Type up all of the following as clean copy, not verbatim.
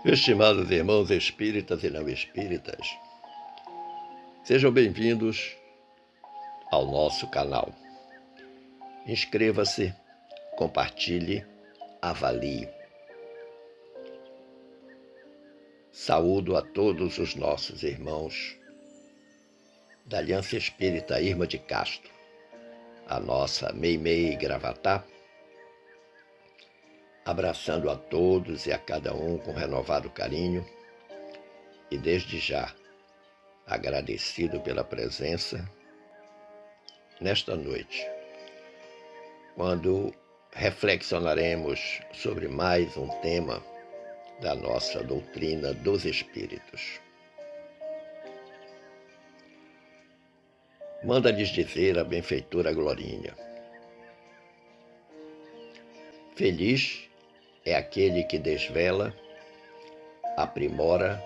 Estimados irmãos espíritas e não espíritas, sejam bem-vindos ao nosso canal. Inscreva-se, compartilhe, avalie. Saúdo a todos os nossos irmãos da Aliança Espírita Irma de Castro, a nossa Meimei Gravatá, abraçando a todos e a cada um com renovado carinho e desde já agradecido pela presença nesta noite, quando reflexionaremos sobre mais um tema da nossa doutrina dos Espíritos. Manda-lhes dizer a benfeitora Glorinha: feliz é aquele que desvela, aprimora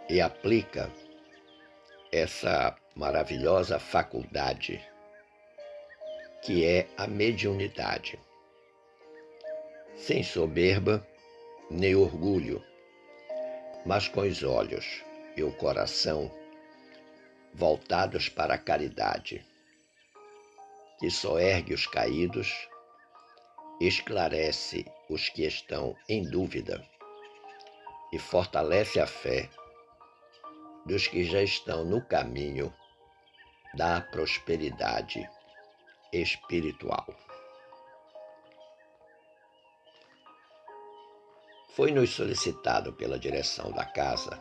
e aplica essa maravilhosa faculdade que é a mediunidade, sem soberba nem orgulho, mas com os olhos e o coração voltados para a caridade, que soergue os caídos, esclarece os que estão em dúvida e fortalece a fé dos que já estão no caminho da prosperidade espiritual. Foi-nos solicitado pela direção da casa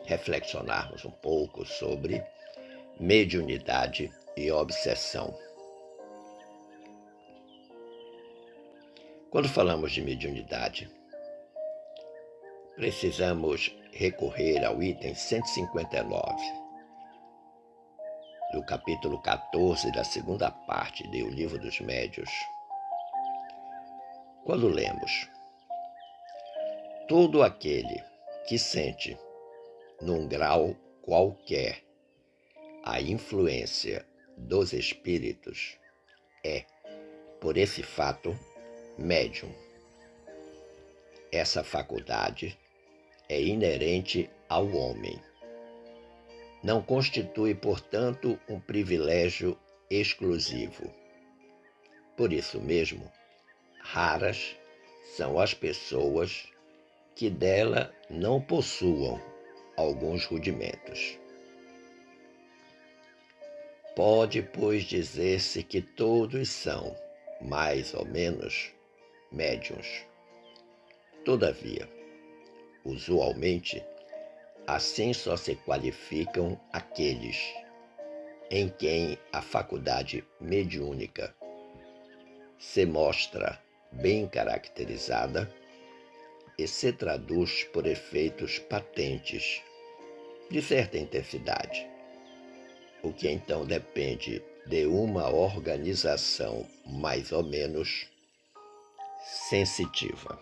reflexionarmos um pouco sobre mediunidade e obsessão. Quando falamos de mediunidade, precisamos recorrer ao item 159 do capítulo 14 da segunda parte do Livro dos Médiuns, quando lemos: todo aquele que sente, num grau qualquer, a influência dos espíritos é, por esse fato, médium. Essa faculdade é inerente ao homem. Não constitui, portanto, um privilégio exclusivo. Por isso mesmo, raras são as pessoas que dela não possuam alguns rudimentos. Pode, pois, dizer-se que todos são, mais ou menos, médiuns. Todavia, usualmente, assim só se qualificam aqueles em quem a faculdade mediúnica se mostra bem caracterizada e se traduz por efeitos patentes de certa intensidade, o que então depende de uma organização mais ou menos sensitiva.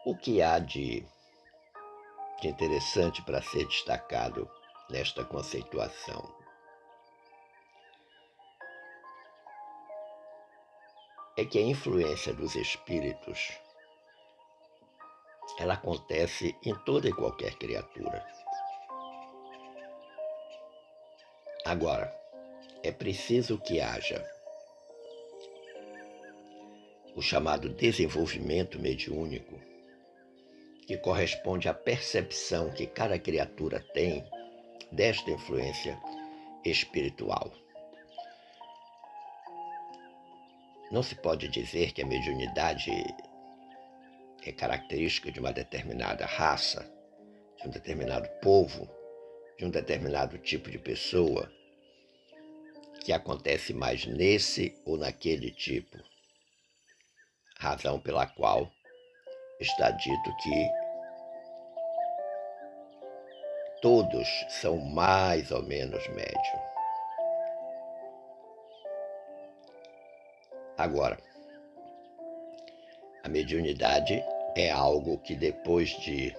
O que há de interessante para ser destacado nesta conceituação é que a influência dos espíritos, ela acontece em toda e qualquer criatura. Agora, é preciso que haja o chamado desenvolvimento mediúnico, que corresponde à percepção que cada criatura tem desta influência espiritual. Não se pode dizer que a mediunidade é característica de uma determinada raça, de um determinado povo, de um determinado tipo de pessoa, que acontece mais nesse ou naquele tipo. Razão pela qual está dito que todos são mais ou menos médium. Agora, a mediunidade é algo que, depois de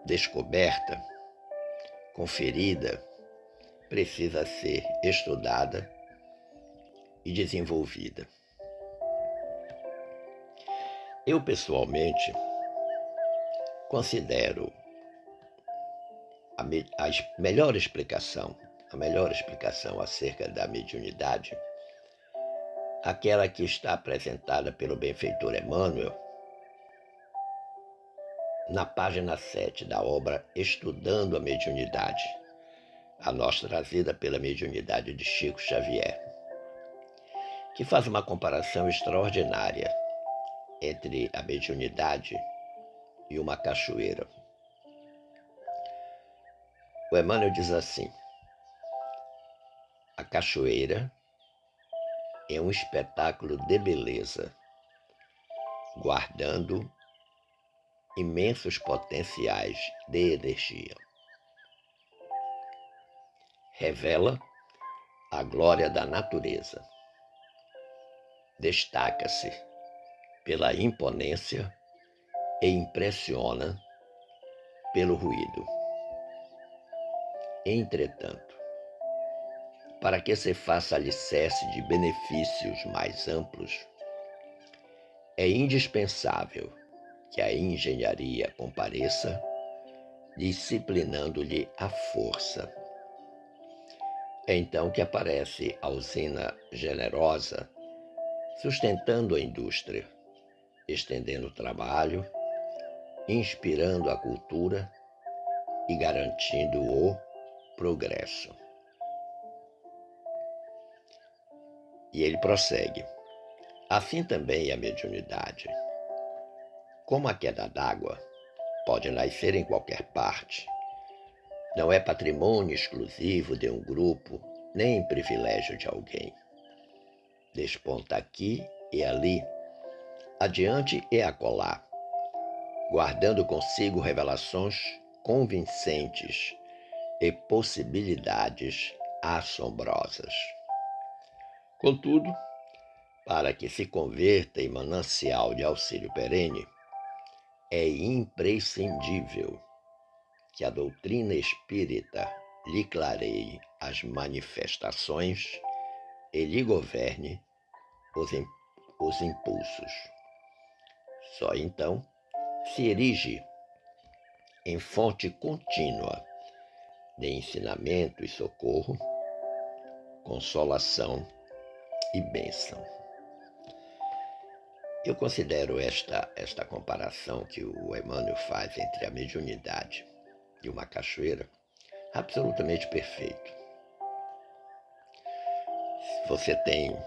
descoberta, conferida, precisa ser estudada e desenvolvida. Eu, pessoalmente, considero a melhor explicação acerca da mediunidade, aquela que está apresentada pelo benfeitor Emmanuel na página 7 da obra Estudando a Mediunidade, a nós trazida pela mediunidade de Chico Xavier, que faz uma comparação extraordinária entre a mediunidade e uma cachoeira. O Emmanuel diz assim: a cachoeira é um espetáculo de beleza, guardando imensos potenciais de energia. Revela a glória da natureza. Destaca-se pela imponência e impressiona pelo ruído. Entretanto, para que se faça alicerce de benefícios mais amplos, é indispensável que a engenharia compareça, disciplinando-lhe a força. É então que aparece a usina generosa, sustentando a indústria, estendendo o trabalho, inspirando a cultura e garantindo o progresso. E ele prossegue: assim também a mediunidade. Como a queda d'água pode nascer em qualquer parte, não é patrimônio exclusivo de um grupo, nem privilégio de alguém. Desponta aqui e ali, adiante e acolá, guardando consigo revelações convincentes e possibilidades assombrosas. Contudo, para que se converta em manancial de auxílio perene, é imprescindível que a doutrina espírita lhe clareie as manifestações e lhe governe os impulsos. Só então se erige em fonte contínua de ensinamento e socorro, consolação e bênção. Eu considero esta comparação que o Emmanuel faz entre a mediunidade e uma cachoeira absolutamente perfeito. Você tem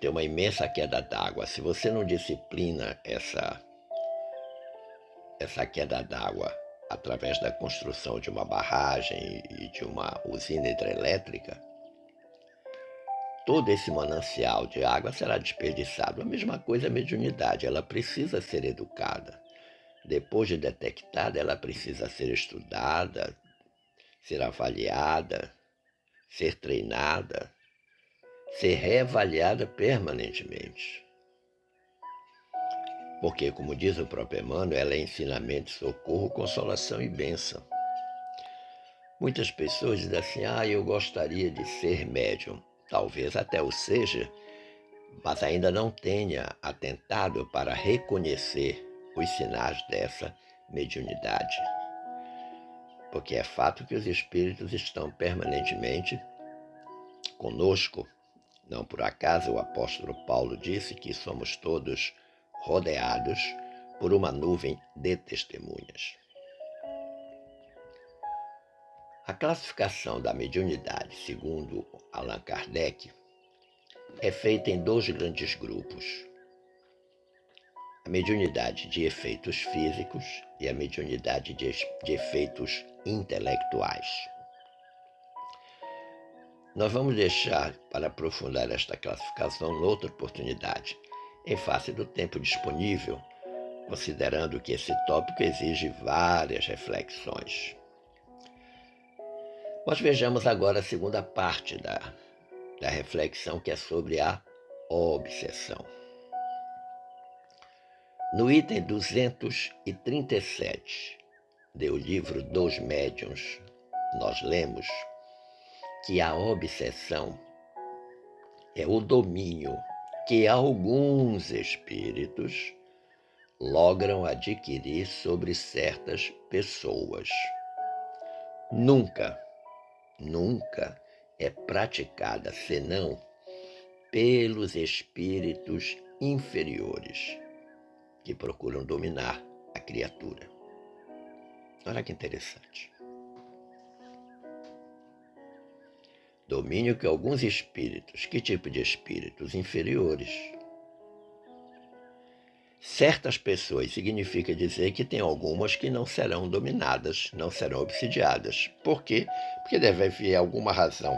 uma imensa queda d'água. Se você não disciplina essa queda d'água através da construção de uma barragem e de uma usina hidrelétrica, todo esse manancial de água será desperdiçado. A mesma coisa a mediunidade, ela precisa ser educada. Depois de detectada, ela precisa ser estudada, ser avaliada, ser treinada, ser reavaliada permanentemente. Porque, como diz o próprio Emmanuel, ela é ensinamento, socorro, consolação e bênção. Muitas pessoas dizem assim: eu gostaria de ser médium. Talvez até o seja, mas ainda não tenha atentado para reconhecer os sinais dessa mediunidade. Porque é fato que os espíritos estão permanentemente conosco. Não por acaso o apóstolo Paulo disse que somos todos rodeados por uma nuvem de testemunhas. A classificação da mediunidade, segundo Allan Kardec, é feita em dois grandes grupos: a mediunidade de efeitos físicos e a mediunidade de efeitos intelectuais. Nós vamos deixar para aprofundar esta classificação noutra oportunidade, em face do tempo disponível, considerando que esse tópico exige várias reflexões. Nós vejamos agora a segunda parte da reflexão, que é sobre a obsessão. No item 237 do livro dos Médiuns, nós lemos que a obsessão é o domínio que alguns espíritos logram adquirir sobre certas pessoas. Nunca é praticada senão pelos espíritos inferiores que procuram dominar a criatura. Olha que interessante. Domínio que alguns espíritos, que tipo de espíritos? Inferiores. Certas pessoas significa dizer que tem algumas que não serão dominadas, não serão obsidiadas. Por quê? Porque deve haver alguma razão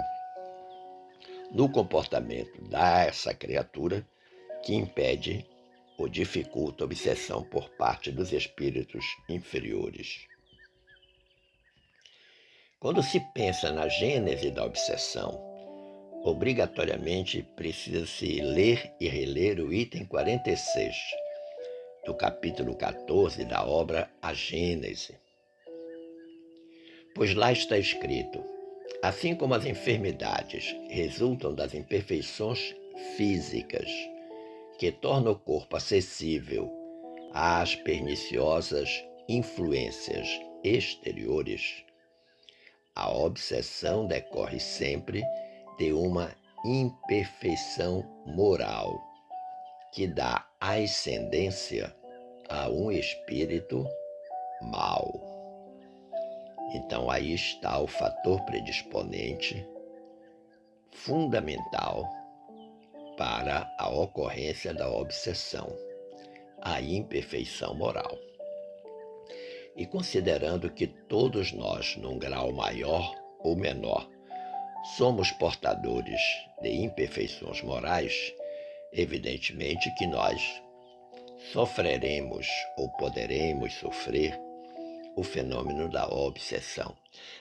no comportamento dessa criatura que impede ou dificulta a obsessão por parte dos espíritos inferiores. Quando se pensa na gênese da obsessão, obrigatoriamente precisa-se ler e reler o item 46 do capítulo 14 da obra A Gênese. Pois lá está escrito: assim como as enfermidades resultam das imperfeições físicas que tornam o corpo acessível às perniciosas influências exteriores, a obsessão decorre sempre de uma imperfeição moral que dá ascendência a um espírito mau. Então aí está o fator predisponente fundamental para a ocorrência da obsessão, a imperfeição moral. E considerando que todos nós, num grau maior ou menor, somos portadores de imperfeições morais, evidentemente que nós sofreremos ou poderemos sofrer o fenômeno da obsessão.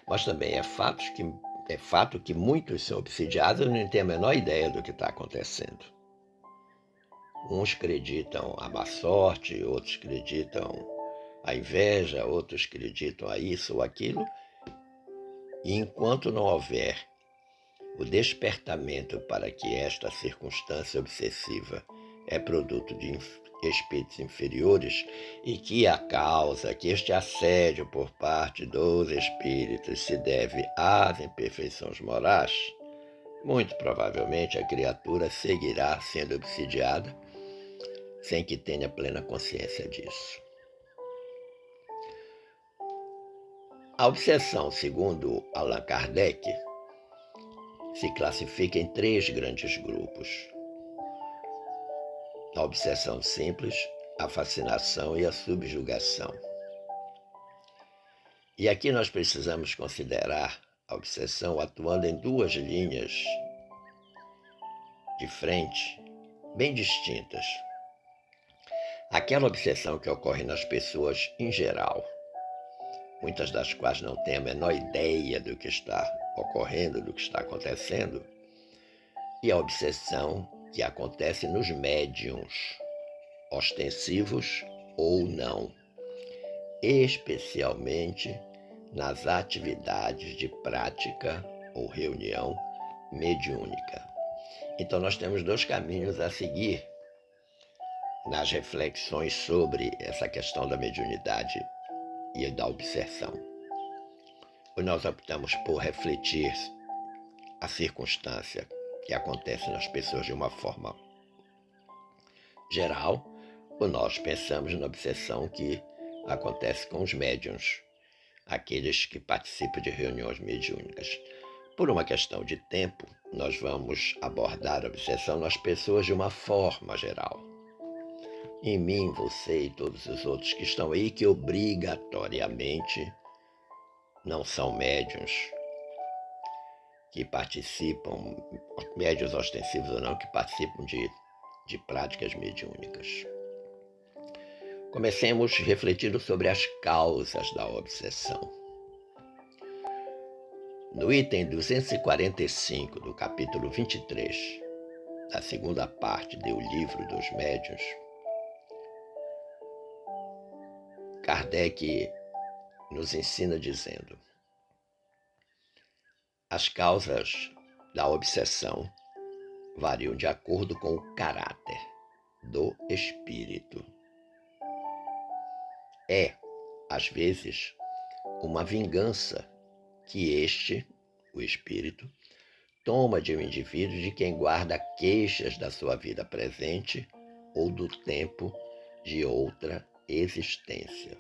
Mas também é fato que muitos são obsidiados e não têm a menor ideia do que está acontecendo. Uns acreditam a má sorte, outros acreditam a inveja, outros acreditam a isso ou aquilo. E enquanto não houver o despertamento para que esta circunstância obsessiva é produto de espíritos inferiores e que que este assédio por parte dos espíritos se deve às imperfeições morais, muito provavelmente a criatura seguirá sendo obsidiada sem que tenha plena consciência disso. A obsessão, segundo Allan Kardec, se classifica em 3 grandes grupos: a obsessão simples, a fascinação e a subjugação. E aqui nós precisamos considerar a obsessão atuando em 2 linhas de frente bem distintas. Aquela obsessão que ocorre nas pessoas em geral, muitas das quais não têm a menor ideia do que está ocorrendo, do que está acontecendo, e a obsessão que acontece nos médiuns, ostensivos ou não, especialmente nas atividades de prática ou reunião mediúnica. Então nós temos 2 caminhos a seguir nas reflexões sobre essa questão da mediunidade e da obsessão. Ou nós optamos por refletir a circunstância que acontece nas pessoas de uma forma geral, ou nós pensamos na obsessão que acontece com os médiuns, aqueles que participam de reuniões mediúnicas. Por uma questão de tempo, nós vamos abordar a obsessão nas pessoas de uma forma geral. Em mim, você e todos os outros que estão aí, que obrigatoriamente não são médiuns, que participam, médiuns ostensivos ou não, que participam de práticas mediúnicas. Comecemos refletindo sobre as causas da obsessão. No item 245 do capítulo 23, da segunda parte do Livro dos Médiuns, Kardec nos ensina dizendo: as causas da obsessão variam de acordo com o caráter do espírito. É, às vezes, uma vingança que o espírito, toma de um indivíduo de quem guarda queixas da sua vida presente ou do tempo de outra existência.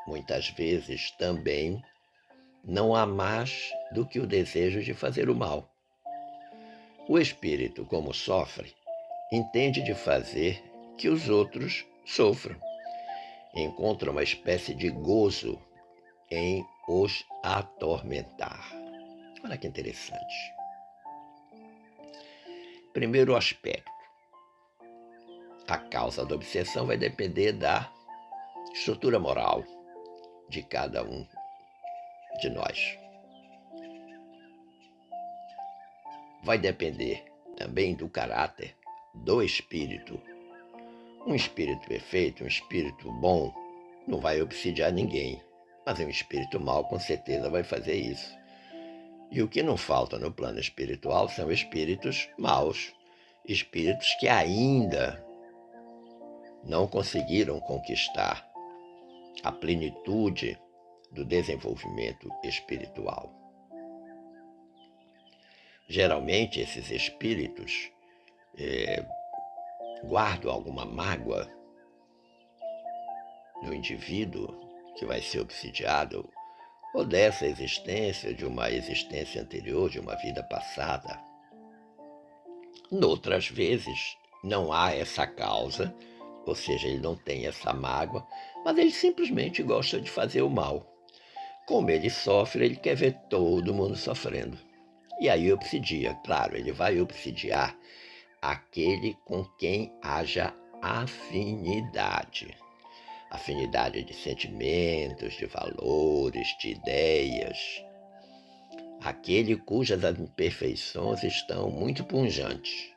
Muitas vezes também não há mais do que o desejo de fazer o mal. O espírito, como sofre, entende de fazer que os outros sofram. Encontra uma espécie de gozo em os atormentar. Olha que interessante. Primeiro aspecto. A causa da obsessão vai depender da estrutura moral de cada um de nós. Vai depender também do caráter do espírito. Um espírito perfeito, um espírito bom, não vai obsidiar ninguém, mas um espírito mau com certeza vai fazer isso. E o que não falta no plano espiritual são espíritos maus, espíritos que ainda não conseguiram conquistar a plenitude do desenvolvimento espiritual. Geralmente, esses espíritos guardam alguma mágoa no indivíduo que vai ser obsidiado, ou dessa existência, de uma existência anterior, de uma vida passada. Noutras vezes, não há essa causa, ou seja, ele não tem essa mágoa, mas ele simplesmente gosta de fazer o mal. Como ele sofre, ele quer ver todo mundo sofrendo. E aí obsidia, claro, ele vai obsidiar aquele com quem haja afinidade. Afinidade de sentimentos, de valores, de ideias. Aquele cujas imperfeições estão muito punjantes.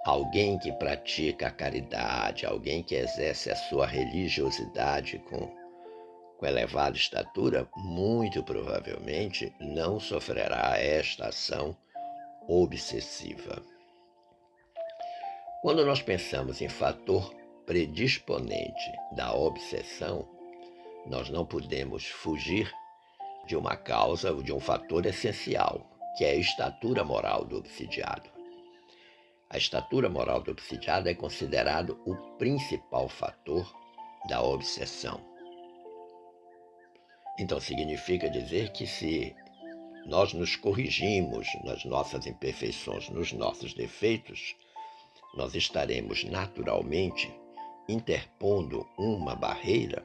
Alguém que pratica a caridade, alguém que exerce a sua religiosidade com elevada estatura, muito provavelmente não sofrerá esta ação obsessiva. Quando nós pensamos em fator predisponente da obsessão, nós não podemos fugir de uma causa ou de um fator essencial, que é a estatura moral do obsidiado. A estatura moral do obsidiado é considerado o principal fator da obsessão. Então significa dizer que se nós nos corrigimos nas nossas imperfeições, nos nossos defeitos, nós estaremos naturalmente interpondo uma barreira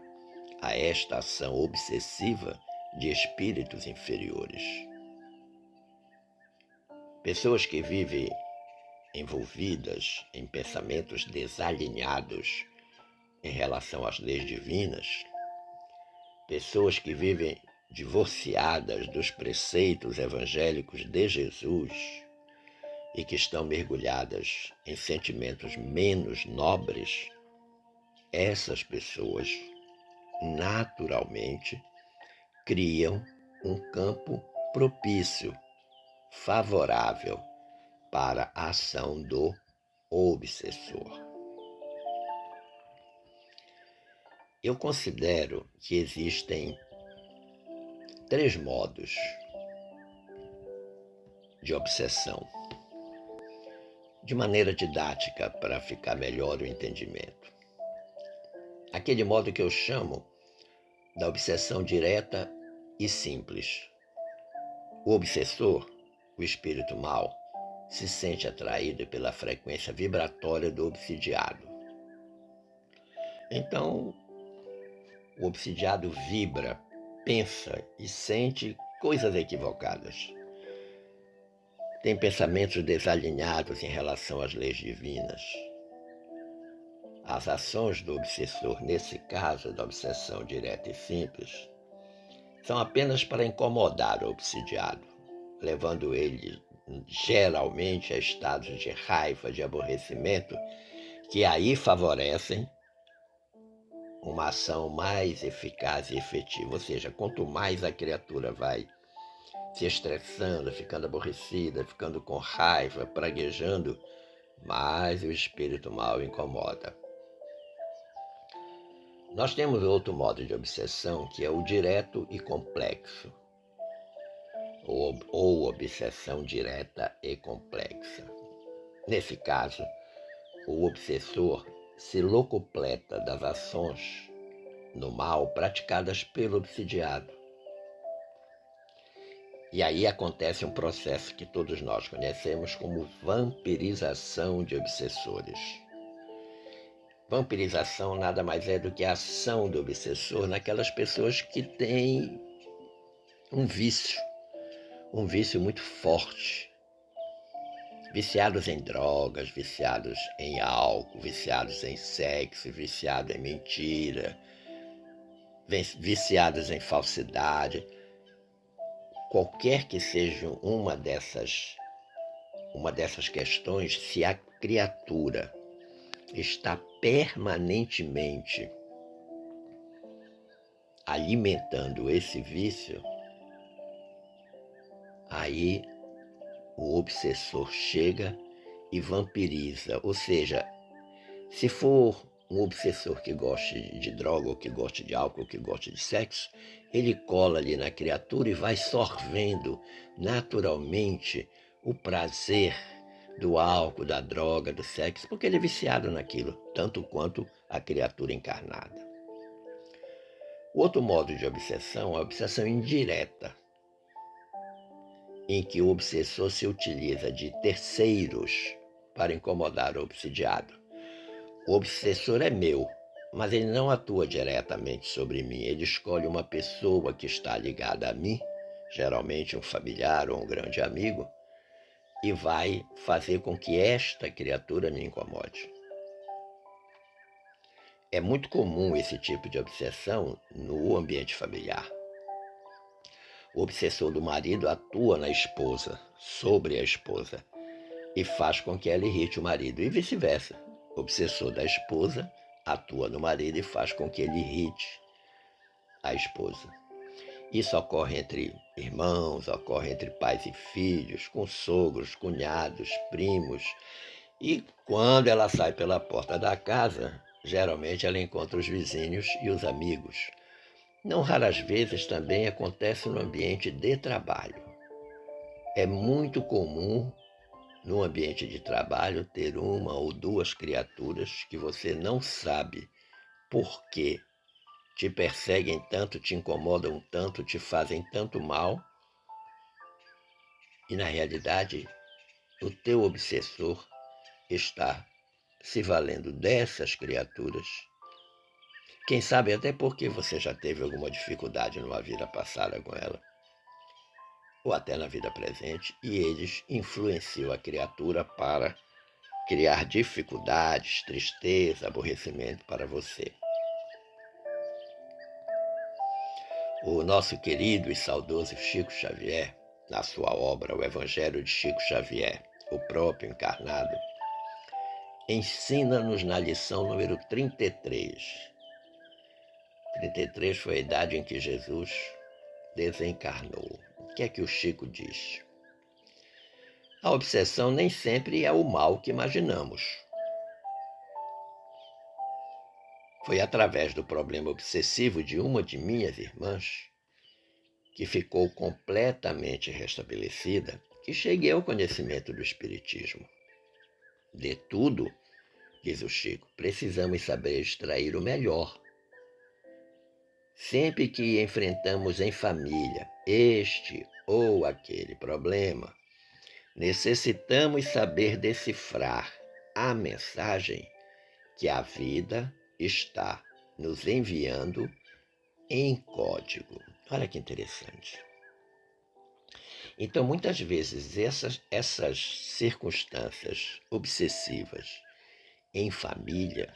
a esta ação obsessiva de espíritos inferiores. Pessoas que vivem envolvidas em pensamentos desalinhados em relação às leis divinas, pessoas que vivem divorciadas dos preceitos evangélicos de Jesus e que estão mergulhadas em sentimentos menos nobres, essas pessoas naturalmente criam um campo propício, favorável para a ação do obsessor. Eu considero que existem 3 modos de obsessão, de maneira didática para ficar melhor o entendimento. Aquele modo que eu chamo da obsessão direta e simples. O obsessor, o espírito mau, se sente atraído pela frequência vibratória do obsidiado. Então, o obsidiado vibra, pensa e sente coisas equivocadas. Tem pensamentos desalinhados em relação às leis divinas. As ações do obsessor, nesse caso da obsessão direta e simples, são apenas para incomodar o obsidiado, levando ele geralmente a estados de raiva, de aborrecimento, que aí favorecem uma ação mais eficaz e efetiva. Ou seja, quanto mais a criatura vai se estressando, ficando aborrecida, ficando com raiva, praguejando, mais o espírito mal incomoda. Nós temos outro modo de obsessão, que é o direto e complexo, ou obsessão direta e complexa. Nesse caso, o obsessor se locupleta das ações no mal praticadas pelo obsidiado. E aí acontece um processo que todos nós conhecemos como vampirização de obsessores. Vampirização nada mais é do que a ação do obsessor naquelas pessoas que têm um vício muito forte. Viciados em drogas, viciados em álcool, viciados em sexo, viciados em mentira, viciados em falsidade. Qualquer que seja uma dessas questões, se a criatura está permanentemente alimentando esse vício, aí o obsessor chega e vampiriza. Ou seja, se for um obsessor que goste de droga, ou que goste de álcool, ou que goste de sexo, ele cola ali na criatura e vai sorvendo naturalmente o prazer do álcool, da droga, do sexo, porque ele é viciado naquilo, tanto quanto a criatura encarnada. O outro modo de obsessão é a obsessão indireta, em que o obsessor se utiliza de terceiros para incomodar o obsidiado. O obsessor é meu, mas ele não atua diretamente sobre mim. Ele escolhe uma pessoa que está ligada a mim, geralmente um familiar ou um grande amigo, e vai fazer com que esta criatura me incomode. É muito comum esse tipo de obsessão no ambiente familiar. O obsessor do marido atua na esposa, sobre a esposa, e faz com que ela irrite o marido, e vice-versa. O obsessor da esposa atua no marido e faz com que ele irrite a esposa. Isso ocorre entre irmãos, ocorre entre pais e filhos, com sogros, cunhados, primos. E quando ela sai pela porta da casa, geralmente ela encontra os vizinhos e os amigos. Não raras vezes também acontece no ambiente de trabalho. É muito comum no ambiente de trabalho ter uma ou duas criaturas que você não sabe por quê te perseguem tanto, te incomodam tanto, te fazem tanto mal, e na realidade o teu obsessor está se valendo dessas criaturas. Quem sabe até porque você já teve alguma dificuldade numa vida passada com ela, ou até na vida presente, e eles influenciam a criatura para criar dificuldades, tristeza, aborrecimento para você. O nosso querido e saudoso Chico Xavier, na sua obra O Evangelho de Chico Xavier, o próprio encarnado, ensina-nos na lição número 33. 33 foi a idade em que Jesus desencarnou. O que é que o Chico diz? A obsessão nem sempre é o mal que imaginamos. Foi através do problema obsessivo de uma de minhas irmãs, que ficou completamente restabelecida, que cheguei ao conhecimento do Espiritismo. De tudo, diz o Chico, precisamos saber extrair o melhor. Sempre que enfrentamos em família este ou aquele problema, necessitamos saber decifrar a mensagem que a vida está nos enviando em código. Olha que interessante. Então, muitas vezes, essas circunstâncias obsessivas em família,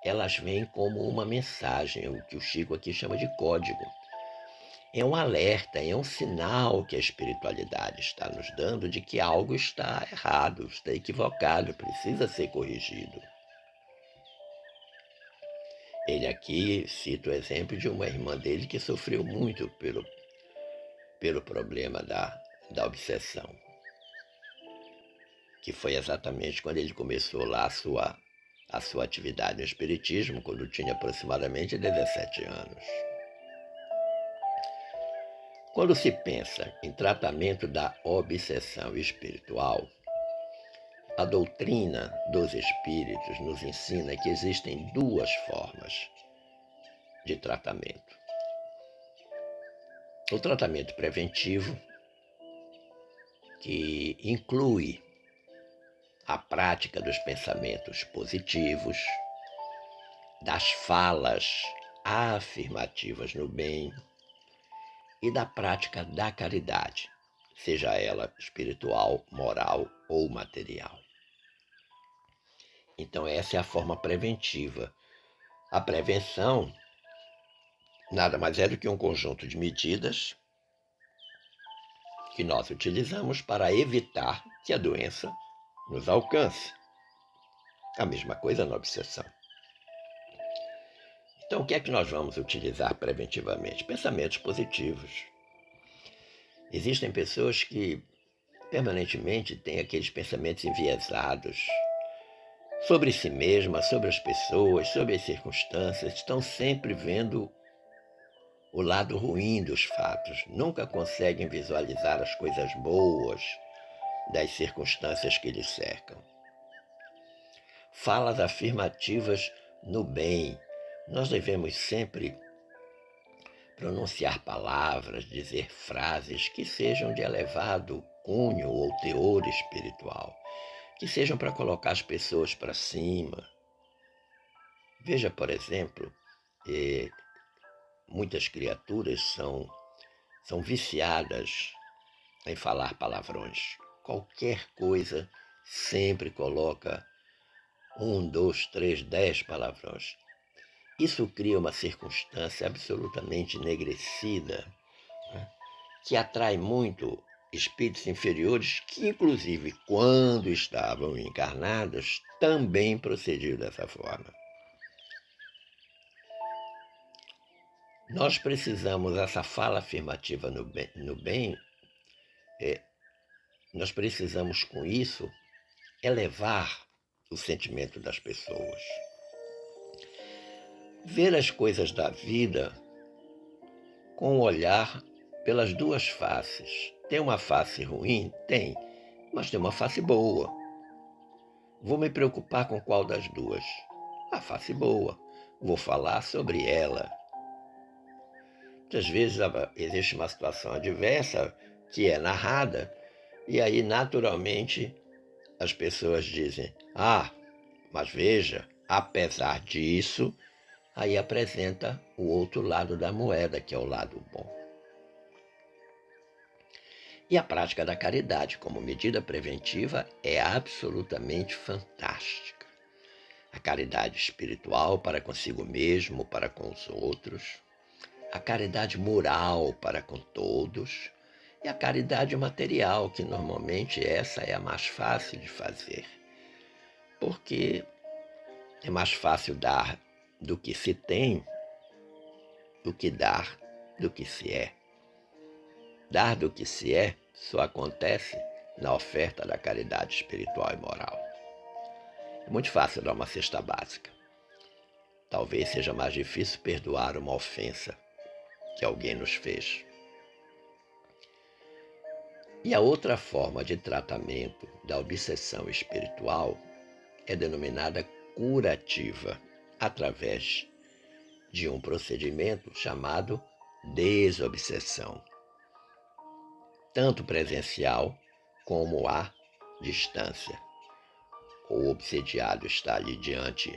elas vêm como uma mensagem, o que o Chico aqui chama de código. É um alerta, é um sinal que a espiritualidade está nos dando de que algo está errado, está equivocado, precisa ser corrigido. Ele aqui cita o exemplo de uma irmã dele que sofreu muito pelo problema da obsessão, que foi exatamente quando ele começou lá a sua atividade no Espiritismo, quando tinha aproximadamente 17 anos. Quando se pensa em tratamento da obsessão espiritual, a doutrina dos espíritos nos ensina que existem duas formas de tratamento. O tratamento preventivo, que inclui a prática dos pensamentos positivos, das falas afirmativas no bem e da prática da caridade, seja ela espiritual, moral ou material. Então, essa é a forma preventiva. A prevenção nada mais é do que um conjunto de medidas que nós utilizamos para evitar que a doença nos alcance. A mesma coisa na obsessão. Então, o que é que nós vamos utilizar preventivamente? Pensamentos positivos. Existem pessoas que permanentemente têm aqueles pensamentos enviesados sobre si mesma, sobre as pessoas, sobre as circunstâncias, estão sempre vendo o lado ruim dos fatos, nunca conseguem visualizar as coisas boas das circunstâncias que lhes cercam. Falas afirmativas no bem. Nós devemos sempre pronunciar palavras, dizer frases que sejam de elevado cunho ou teor espiritual, que sejam para colocar as pessoas para cima. Veja, por exemplo, muitas criaturas são viciadas em falar palavrões. Qualquer coisa sempre coloca 1, 2, 3, 10 palavrões. Isso cria uma circunstância absolutamente enegrecida, né, que atrai muito espíritos inferiores que, inclusive, quando estavam encarnados, também procediam dessa forma. Nós precisamos, essa fala afirmativa no bem, nós precisamos, com isso, elevar o sentimento das pessoas. Ver as coisas da vida com o olhar pelas duas faces. Tem uma face ruim? Tem, mas tem uma face boa. Vou me preocupar com qual das duas? A face boa. Vou falar sobre ela. Muitas vezes existe uma situação adversa que é narrada e aí naturalmente as pessoas dizem: mas veja, apesar disso, aí apresenta o outro lado da moeda, que é o lado bom. E a prática da caridade como medida preventiva é absolutamente fantástica. A caridade espiritual para consigo mesmo, para com os outros, a caridade moral para com todos e a caridade material, que normalmente essa é a mais fácil de fazer, porque é mais fácil dar do que se tem do que dar do que se é. Dar do que se é só acontece na oferta da caridade espiritual e moral. É muito fácil dar uma cesta básica. Talvez seja mais difícil perdoar uma ofensa que alguém nos fez. E a outra forma de tratamento da obsessão espiritual é denominada curativa, através de um procedimento chamado desobsessão, tanto presencial como à distância. O obsediado está ali diante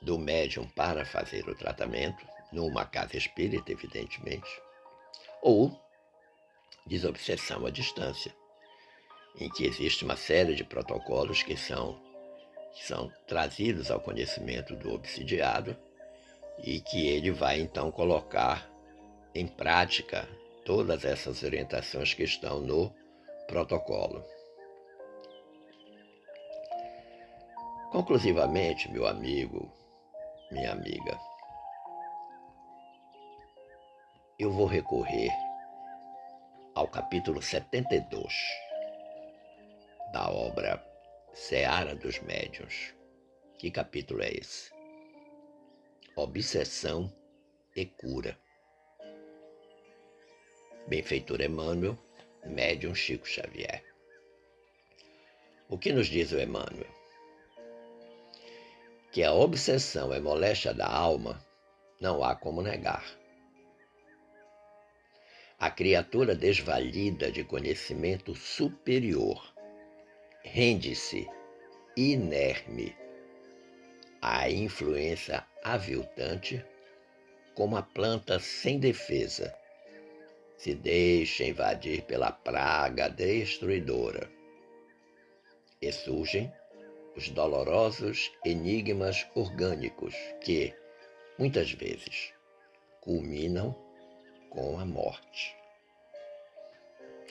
do médium para fazer o tratamento, numa casa espírita, evidentemente, ou desobsessão à distância, em que existe uma série de protocolos que são trazidos ao conhecimento do obsidiado e que ele vai então colocar em prática todas essas orientações que estão no protocolo. Conclusivamente, meu amigo, minha amiga, eu vou recorrer ao capítulo 72 da obra Seara dos Médiuns. Que capítulo é esse? Obsessão e cura. Benfeitor Emmanuel, médium Chico Xavier. O que nos diz o Emmanuel? Que a obsessão é moléstia da alma, não há como negar. A criatura desvalida de conhecimento superior rende-se inerme à influência aviltante, como a planta sem defesa se deixa invadir pela praga destruidora, e surgem os dolorosos enigmas orgânicos que, muitas vezes, culminam com a morte.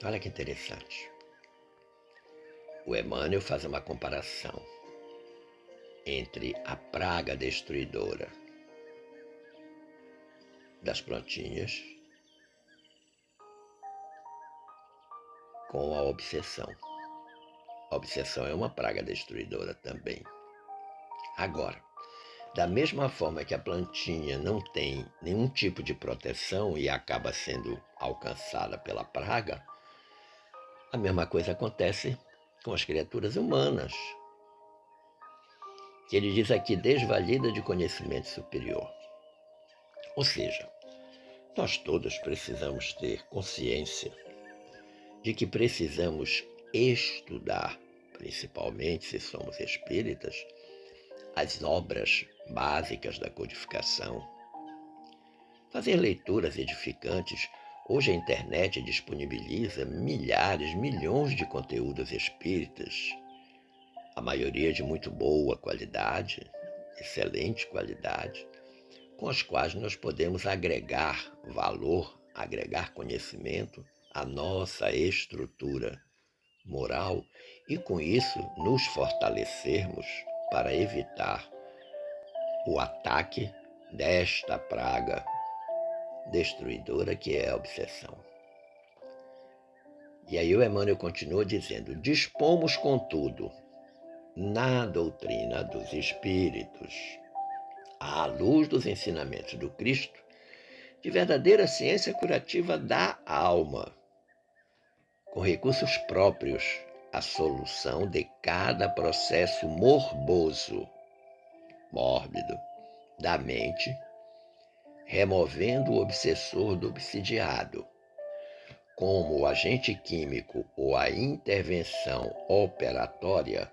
Olha que interessante. O Emmanuel faz uma comparação entre a praga destruidora das plantinhas com a obsessão. A obsessão é uma praga destruidora também. Agora, da mesma forma que a plantinha não tem nenhum tipo de proteção e acaba sendo alcançada pela praga, a mesma coisa acontece com as criaturas humanas, que ele diz aqui, desvalida de conhecimento superior. Ou seja, nós todos precisamos ter consciência de que precisamos estudar, principalmente se somos espíritas, as obras básicas da codificação, fazer leituras edificantes. Hoje a internet disponibiliza milhares, milhões de conteúdos espíritas, a maioria de muito boa qualidade, excelente qualidade, com as quais nós podemos agregar valor, agregar conhecimento à nossa estrutura moral e, com isso, nos fortalecermos para evitar o ataque desta praga destruidora que é a obsessão. E aí o Emmanuel continua dizendo, dispomos, contudo, na doutrina dos Espíritos, à luz dos ensinamentos do Cristo, de verdadeira ciência curativa da alma, com recursos próprios, a solução de cada processo morboso, mórbido, da mente, removendo o obsessor do obsidiado, como o agente químico ou a intervenção operatória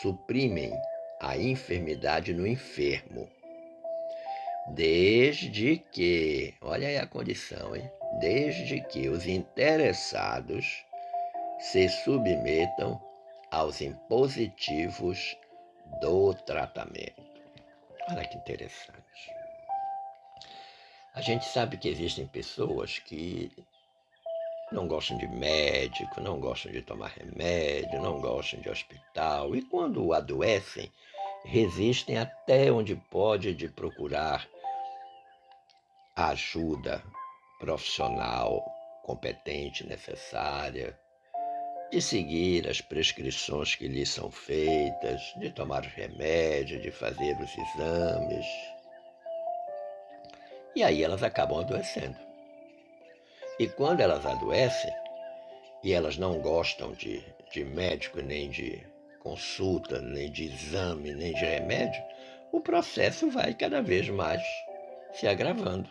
suprimem a enfermidade no enfermo, desde que, olha aí a condição, hein? Desde que os interessados se submetam aos impositivos do tratamento. Olha que interessante. A gente sabe que existem pessoas que não gostam de médico, não gostam de tomar remédio, não gostam de hospital, e quando adoecem, resistem até onde pode de procurar a ajuda profissional competente, necessária, de seguir as prescrições que lhes são feitas, de tomar os remédios, de fazer os exames. E aí elas acabam adoecendo. E quando elas adoecem, e elas não gostam de médico, nem de consulta, nem de exame, nem de remédio, o processo vai cada vez mais se agravando.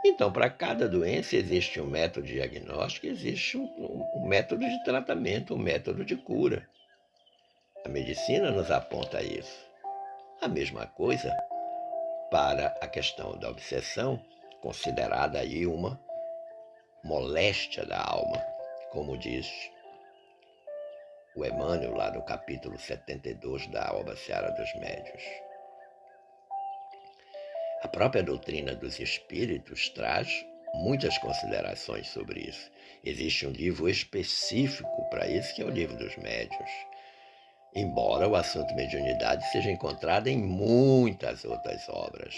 Então, para cada doença existe um método diagnóstico, existe um método de tratamento, um método de cura. A medicina nos aponta isso. A mesma coisa para a questão da obsessão, considerada aí uma moléstia da alma, como diz o Emmanuel lá no capítulo 72 da obra Seara dos Médiuns. A própria doutrina dos espíritos traz muitas considerações sobre isso. Existe um livro específico para isso, que é o Livro dos Médiuns. Embora o assunto mediunidade seja encontrado em muitas outras obras.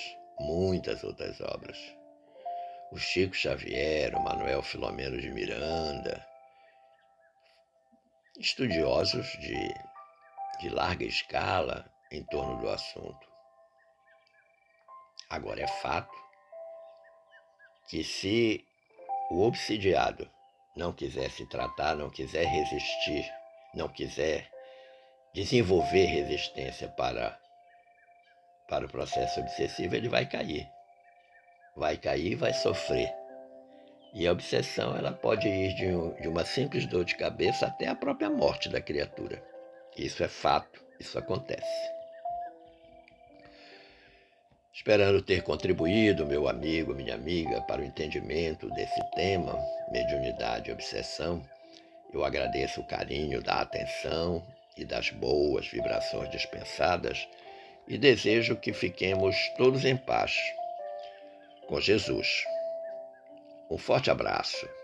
o Chico Xavier, o Manuel Filomeno de Miranda, estudiosos de larga escala em torno do assunto. Agora, é fato que se o obsidiado não quiser se tratar, não quiser resistir, não quiser desenvolver resistência para o processo obsessivo, ele vai cair. Vai cair e vai sofrer. E a obsessão, ela pode ir de uma simples dor de cabeça até a própria morte da criatura. Isso é fato, isso acontece. Esperando ter contribuído, meu amigo, minha amiga, para o entendimento desse tema, mediunidade e obsessão, eu agradeço o carinho da atenção e das boas vibrações dispensadas e desejo que fiquemos todos em paz com Jesus. Um forte abraço.